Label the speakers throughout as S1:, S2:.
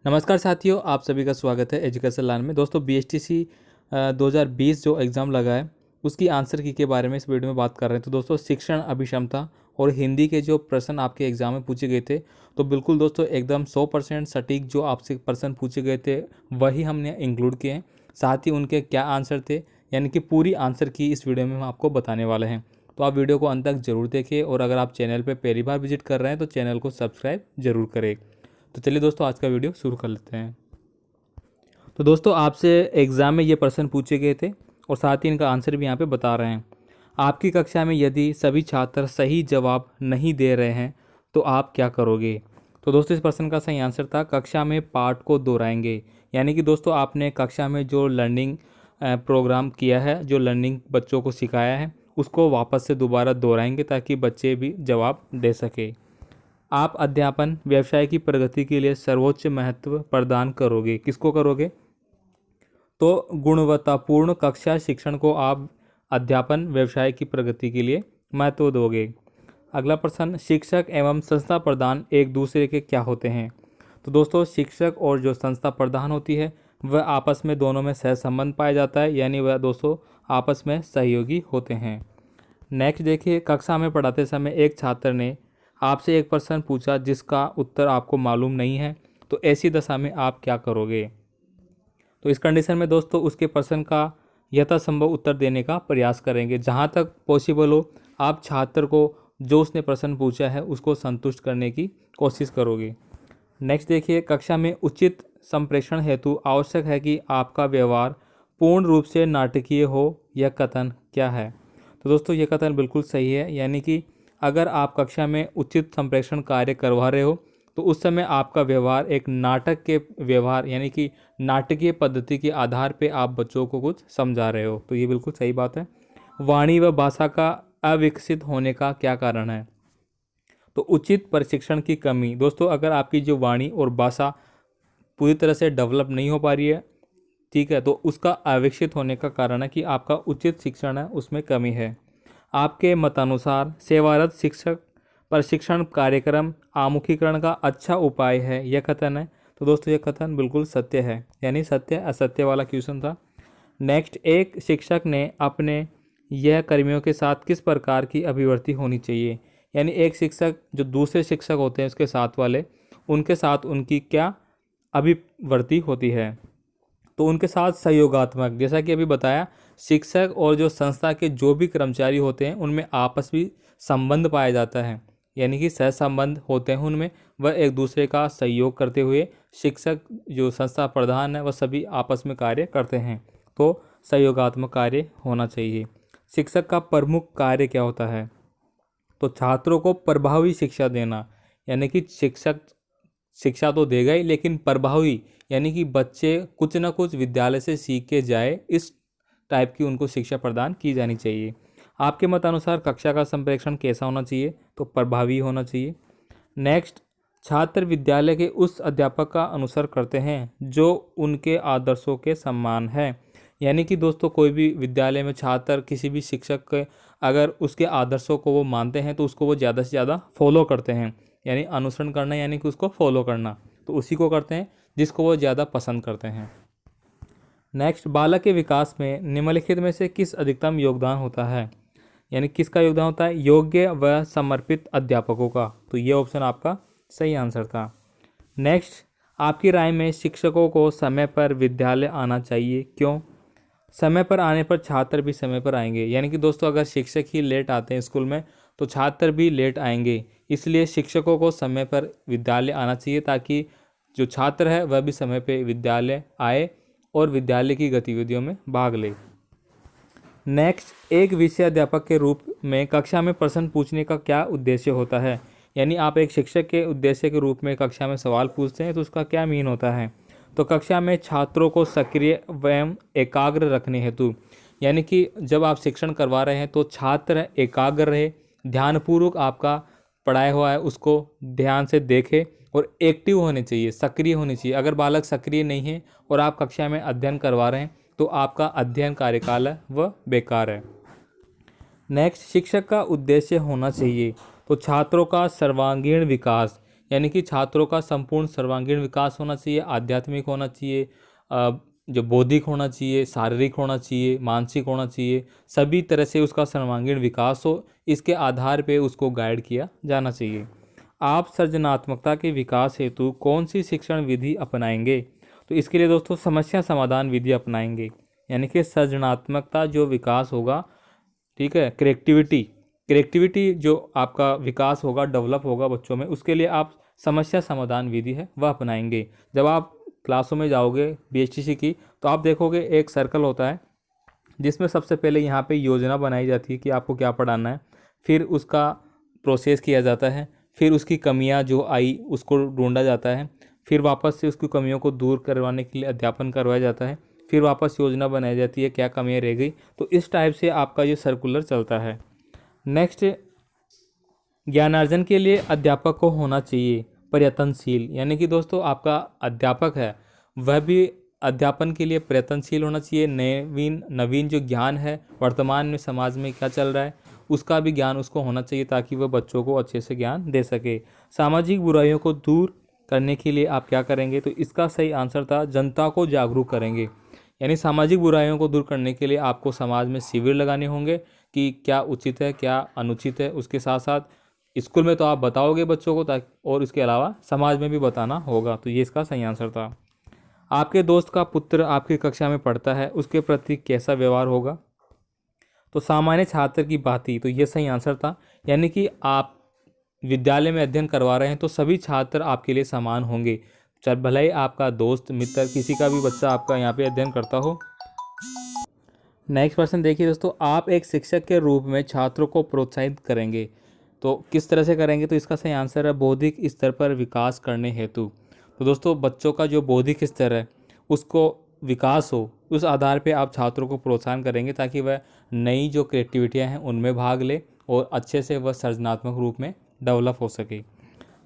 S1: नमस्कार साथियों, आप सभी का स्वागत है एजुकेशन लाइन में। दोस्तों बीएसटीसी 2020 जो एग्ज़ाम लगा है उसकी आंसर की के बारे में इस वीडियो में बात कर रहे हैं। तो दोस्तों शिक्षण अभिक्षमता और हिंदी के जो प्रश्न आपके एग्ज़ाम में पूछे गए थे, तो बिल्कुल दोस्तों एकदम 100% सटीक जो आपसे प्रश्न पूछे गए थे वही हमने इंक्लूड किए हैं। साथ ही उनके क्या आंसर थे, यानी कि पूरी आंसर की इस वीडियो में हम आपको बताने वाले हैं। तो आप वीडियो को अंत तक जरूर देखिए और अगर आप चैनल पर पहली बार विजिट कर रहे हैं तो चैनल को सब्सक्राइब जरूर करें। तो चलिए दोस्तों आज का वीडियो शुरू कर लेते हैं। तो दोस्तों आपसे एग्ज़ाम में ये प्रश्न पूछे गए थे और साथ ही इनका आंसर भी यहाँ पे बता रहे हैं। आपकी कक्षा में यदि सभी छात्र सही जवाब नहीं दे रहे हैं तो आप क्या करोगे? तो दोस्तों इस प्रश्न का सही आंसर था कक्षा में पाठ को दोहराएंगे। यानी कि दोस्तों आपने कक्षा में जो लर्निंग प्रोग्राम किया है, जो लर्निंग बच्चों को सिखाया है, उसको वापस से दोबारा दोहराएंगे ताकि बच्चे भी जवाब दे सके। आप अध्यापन व्यवसाय की प्रगति के लिए सर्वोच्च महत्व प्रदान करोगे। किसको करोगे? तो गुणवत्तापूर्ण कक्षा शिक्षण को आप अध्यापन व्यवसाय की प्रगति के लिए महत्व दोगे। अगला प्रश्न, शिक्षक एवं संस्था प्रधान एक दूसरे के क्या होते हैं? तो दोस्तों शिक्षक और जो संस्था प्रधान होती है वह आपस में दोनों में सहसंबंध पाया जाता है, यानी वह दोस्तों आपस में सहयोगी होते हैं। नेक्स्ट देखिए, कक्षा में पढ़ाते समय एक छात्र ने आपसे एक प्रश्न पूछा जिसका उत्तर आपको मालूम नहीं है, तो ऐसी दशा में आप क्या करोगे? तो इस कंडीशन में दोस्तों उसके प्रश्न का यथासंभव उत्तर देने का प्रयास करेंगे। जहाँ तक पॉसिबल हो आप छात्र को जो उसने प्रश्न पूछा है उसको संतुष्ट करने की कोशिश करोगे। नेक्स्ट देखिए, कक्षा में उचित संप्रेषण हेतु आवश्यक है कि आपका व्यवहार पूर्ण रूप से नाटकीय हो। यह कथन क्या है? तो दोस्तों ये कथन बिल्कुल सही है, यानी कि अगर आप कक्षा में उचित संप्रेषण कार्य करवा रहे हो तो उस समय आपका व्यवहार एक नाटक के व्यवहार यानी कि नाटकीय पद्धति के आधार पे आप बच्चों को कुछ समझा रहे हो, तो ये बिल्कुल सही बात है। वाणी व भाषा का अविकसित होने का क्या कारण है? तो उचित प्रशिक्षण की कमी। दोस्तों अगर आपकी जो वाणी और भाषा पूरी तरह से डेवलप नहीं हो पा रही है, ठीक है, तो उसका अविकसित होने का कारण है कि आपका उचित शिक्षण है उसमें कमी है। आपके मतानुसार सेवारत शिक्षक प्रशिक्षण कार्यक्रम आमुखीकरण का अच्छा उपाय है, यह कथन है। तो दोस्तों यह कथन बिल्कुल सत्य है, यानी सत्य असत्य वाला क्वेश्चन था। नेक्स्ट, एक शिक्षक ने अपने यह कर्मियों के साथ किस प्रकार की अभिव्यक्ति होनी चाहिए? यानी एक शिक्षक जो दूसरे शिक्षक होते हैं उसके साथ वाले, उनके साथ उनकी क्या अभिव्यक्ति होती है? तो उनके साथ सहयोगात्मक, जैसा कि अभी बताया, शिक्षक और जो संस्था के जो भी कर्मचारी होते हैं उनमें आपस में संबंध पाया जाता है, यानी कि सहसंबंध होते हैं उनमें। वह एक दूसरे का सहयोग करते हुए शिक्षक जो संस्था प्रधान है वह सभी आपस में कार्य करते हैं, तो सहयोगात्मक कार्य होना चाहिए। शिक्षक का प्रमुख कार्य क्या होता है? तो छात्रों को प्रभावी शिक्षा देना, यानी कि शिक्षक शिक्षा तो देगा ही लेकिन प्रभावी, यानी कि बच्चे कुछ ना कुछ विद्यालय से सीख के जाए, इस टाइप की उनको शिक्षा प्रदान की जानी चाहिए। आपके मत अनुसार कक्षा का संप्रेषण कैसा होना चाहिए? तो प्रभावी होना चाहिए। नेक्स्ट, छात्र विद्यालय के उस अध्यापक का अनुसरण करते हैं जो उनके आदर्शों के समान है। यानी कि दोस्तों कोई भी विद्यालय में छात्र किसी भी शिक्षक के अगर उसके आदर्शों को वो मानते हैं तो उसको वो ज़्यादा से ज़्यादा फॉलो करते हैं, यानी अनुसरण करना यानी कि उसको फॉलो करना, तो उसी को करते हैं जिसको वो ज़्यादा पसंद करते हैं। नेक्स्ट, बालक के विकास में निम्नलिखित में से किस अधिकतम योगदान होता है? यानी किसका योगदान होता है? योग्य व समर्पित अध्यापकों का। तो ये ऑप्शन आपका सही आंसर था। नेक्स्ट, आपकी राय में शिक्षकों को समय पर विद्यालय आना चाहिए, क्यों? समय पर आने पर छात्र भी समय पर आएंगे, यानी कि दोस्तों अगर शिक्षक ही लेट आते हैं स्कूल में तो छात्र भी लेट आएंगे, इसलिए शिक्षकों को समय पर विद्यालय आना चाहिए ताकि जो छात्र है वह भी समय पर विद्यालय आए और विद्यालय की गतिविधियों में भाग ले। नेक्स्ट, एक विषय अध्यापक के रूप में कक्षा में प्रश्न पूछने का क्या उद्देश्य होता है? यानी आप एक शिक्षक के उद्देश्य के रूप में कक्षा में सवाल पूछते हैं तो उसका क्या मीन होता है? तो कक्षा में छात्रों को सक्रिय एवं एकाग्र रखने हेतु, यानी कि जब आप शिक्षण करवा रहे हैं तो छात्र एकाग्र रहे, ध्यानपूर्वक आपका पढ़ाया हुआ है उसको ध्यान से देखे और एक्टिव होने चाहिए, सक्रिय होने चाहिए। अगर बालक सक्रिय नहीं है और आप कक्षा में अध्ययन करवा रहे हैं तो आपका अध्ययन कार्यकाल है वह बेकार है। नेक्स्ट, शिक्षक का उद्देश्य होना चाहिए तो छात्रों का सर्वांगीण विकास, यानी कि छात्रों का संपूर्ण सर्वांगीण विकास होना चाहिए, आध्यात्मिक होना चाहिए, जो बौद्धिक होना चाहिए, शारीरिक होना चाहिए, मानसिक होना चाहिए, सभी तरह से उसका सर्वांगीण विकास हो, इसके आधार पे उसको गाइड किया जाना चाहिए। आप सृजनात्मकता के विकास हेतु कौन सी शिक्षण विधि अपनाएंगे? तो इसके लिए दोस्तों समस्या समाधान विधि अपनाएंगे, यानी कि सृजनात्मकता जो विकास होगा, ठीक है, क्रिएटिविटी जो आपका विकास होगा, डेवलप होगा बच्चों में, उसके लिए आप समस्या समाधान विधि है वह अपनाएंगे। जब आप क्लासों में जाओगे बीएचटीसी की, तो आप देखोगे एक सर्कल होता है जिसमें सबसे पहले यहाँ पे योजना बनाई जाती है कि आपको क्या पढ़ाना है, फिर उसका प्रोसेस किया जाता है, फिर उसकी कमियाँ जो आई उसको ढूंढा जाता है, फिर वापस से उसकी कमियों को दूर करवाने के लिए अध्यापन करवाया जाता है, फिर वापस योजना बनाई जाती है क्या कमियाँ रह गई। तो इस टाइप से आपका ये सर्कुलर चलता है। नेक्स्ट, ज्ञानार्जन के लिए अध्यापक को होना चाहिए प्रयत्नशील, यानी कि दोस्तों आपका अध्यापक है वह भी अध्यापन के लिए प्रयत्नशील होना चाहिए। नवीन जो ज्ञान है वर्तमान में समाज में क्या चल रहा है उसका भी ज्ञान उसको होना चाहिए, ताकि वह बच्चों को अच्छे से ज्ञान दे सके। सामाजिक बुराइयों को दूर करने के लिए आप क्या करेंगे? तो इसका सही आंसर था जनता को जागरूक करेंगे, यानी सामाजिक बुराइयों को दूर करने के लिए आपको समाज में शिविर लगाने होंगे कि क्या उचित है क्या अनुचित है। उसके साथ साथ स्कूल में तो आप बताओगे बच्चों को, ताकि और इसके अलावा समाज में भी बताना होगा। तो ये इसका सही आंसर था। आपके दोस्त का पुत्र आपकी कक्षा में पढ़ता है, उसके प्रति कैसा व्यवहार होगा? तो सामान्य छात्र की भांति, तो ये सही आंसर था। यानी कि आप विद्यालय में अध्ययन करवा रहे हैं तो सभी छात्र आपके लिए समान होंगे, चाहे भले ही आपका दोस्त मित्र किसी का भी बच्चा आपका यहाँ पे अध्ययन करता हो। नेक्स्ट क्वेश्चन देखिए दोस्तों, आप एक शिक्षक के रूप में छात्रों को प्रोत्साहित करेंगे, तो किस तरह से करेंगे? तो इसका सही आंसर है बौद्धिक स्तर पर विकास करने हेतु। तो दोस्तों बच्चों का जो बौद्धिक स्तर है उसको विकास हो, उस आधार पे आप छात्रों को प्रोत्साहन करेंगे, ताकि वह नई जो क्रिएटिविटियाँ हैं उनमें भाग ले और अच्छे से वह सृजनात्मक रूप में डेवलप हो सके।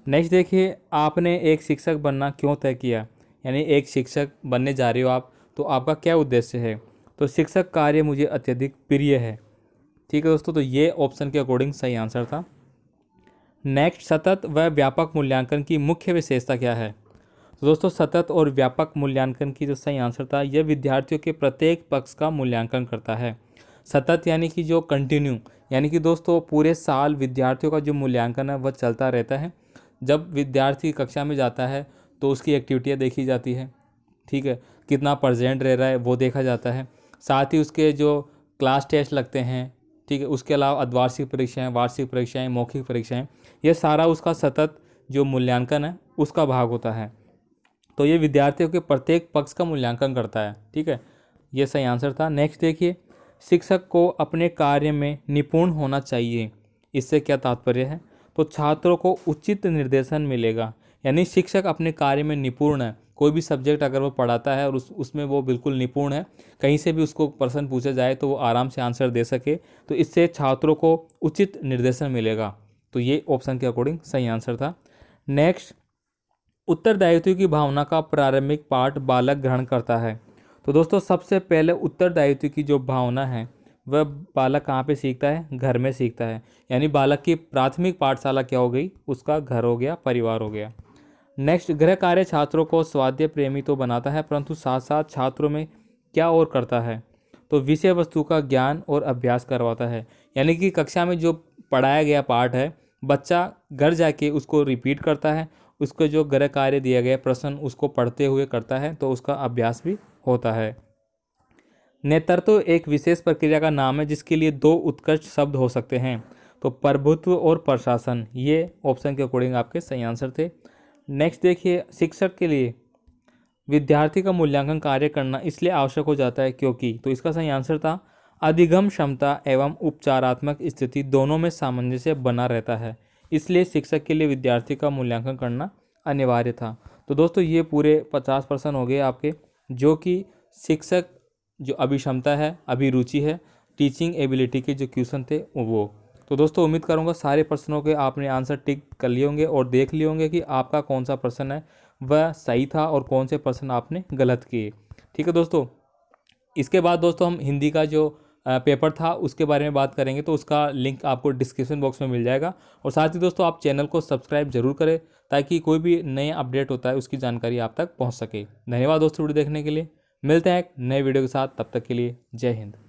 S1: नेक्स्ट देखिए, आपने एक शिक्षक बनना क्यों तय किया? यानी एक शिक्षक बनने जा रहे हो आप, तो आपका क्या उद्देश्य है? तो शिक्षक कार्य मुझे अत्यधिक प्रिय है। ठीक है दोस्तों, तो ये ऑप्शन के अकॉर्डिंग सही आंसर था। नेक्स्ट, सतत व व्यापक मूल्यांकन की मुख्य विशेषता क्या है? तो दोस्तों सतत और व्यापक मूल्यांकन की जो सही आंसर था, यह विद्यार्थियों के प्रत्येक पक्ष का मूल्यांकन करता है। सतत यानी कि जो कंटिन्यू, यानी कि दोस्तों पूरे साल विद्यार्थियों का जो मूल्यांकन है वह चलता रहता है। जब विद्यार्थी कक्षा में जाता है तो उसकी एक्टिविटियाँ देखी जाती है, ठीक है, कितना प्रेजेंट रह रहा है वो देखा जाता है। साथ ही उसके जो क्लास टेस्ट लगते हैं, ठीक है, उसके अलावा अर्धवार्षिक परीक्षाएं, वार्षिक परीक्षाएं, मौखिक परीक्षाएं, यह सारा उसका सतत जो मूल्यांकन है उसका भाग होता है। तो ये विद्यार्थियों के प्रत्येक पक्ष का मूल्यांकन करता है। ठीक है, ये सही आंसर था। नेक्स्ट देखिए, शिक्षक को अपने कार्य में निपुण होना चाहिए, इससे क्या तात्पर्य है? तो छात्रों को उचित निर्देशन मिलेगा, यानी शिक्षक अपने कार्य में निपुण है। कोई भी सब्जेक्ट अगर वो पढ़ाता है और उसमें वो बिल्कुल निपुण है, कहीं से भी उसको प्रश्न पूछा जाए तो वो आराम से आंसर दे सके, तो इससे छात्रों को उचित निर्देशन मिलेगा। तो ये ऑप्शन के अकॉर्डिंग सही आंसर था। नेक्स्ट, उत्तरदायित्व की भावना का प्रारंभिक पाठ बालक ग्रहण करता है। तो दोस्तों सबसे पहले उत्तरदायित्व की जो भावना है वह बालक कहाँ पे सीखता है? घर में सीखता है। यानी बालक की प्राथमिक पाठशाला क्या हो गई? उसका घर हो गया, परिवार हो गया। नेक्स्ट, गृह कार्य छात्रों को स्वाध्याय प्रेमी तो बनाता है, परंतु साथ साथ छात्रों में क्या और करता है? तो विषय वस्तु का ज्ञान और अभ्यास करवाता है। यानी कि कक्षा में जो पढ़ाया गया पाठ है बच्चा घर जाके उसको रिपीट करता है, उसको जो गृह कार्य दिया गया प्रश्न उसको पढ़ते हुए करता है, तो उसका अभ्यास भी होता है। नेतृत्व एक विशेष प्रक्रिया का नाम है जिसके लिए दो उत्कृष्ट शब्द हो सकते हैं, तो प्रभुत्व और प्रशासन। ये ऑप्शन के अकॉर्डिंग आपके सही आंसर थे। नेक्स्ट देखिए, शिक्षक के लिए विद्यार्थी का मूल्यांकन कार्य करना इसलिए आवश्यक हो जाता है क्योंकि, तो इसका सही आंसर था अधिगम क्षमता एवं उपचारात्मक स्थिति दोनों में सामंजस्य बना रहता है, इसलिए शिक्षक के लिए विद्यार्थी का मूल्यांकन करना अनिवार्य था। तो दोस्तों ये पूरे 50% हो गए आपके, जो कि शिक्षक जो अभिक्षमता है, अभिरुचि है, टीचिंग एबिलिटी के जो क्वेश्चन थे वो। तो दोस्तों उम्मीद करूंगा सारे प्रश्नों के आपने आंसर टिक कर लिए होंगे और देख लिए होंगे कि आपका कौन सा प्रश्न है वह सही था और कौन से प्रश्न आपने गलत किए। ठीक है दोस्तों, इसके बाद दोस्तों हम हिंदी का जो पेपर था उसके बारे में बात करेंगे, तो उसका लिंक आपको डिस्क्रिप्शन बॉक्स में मिल जाएगा। और साथ ही दोस्तों आप चैनल को सब्सक्राइब जरूर करें ताकि कोई भी नया अपडेट होता है उसकी जानकारी आप तक पहुंच सके। धन्यवाद दोस्तों वीडियो देखने के लिए। मिलते हैं एक नए वीडियो के साथ, तब तक के लिए जय हिंद।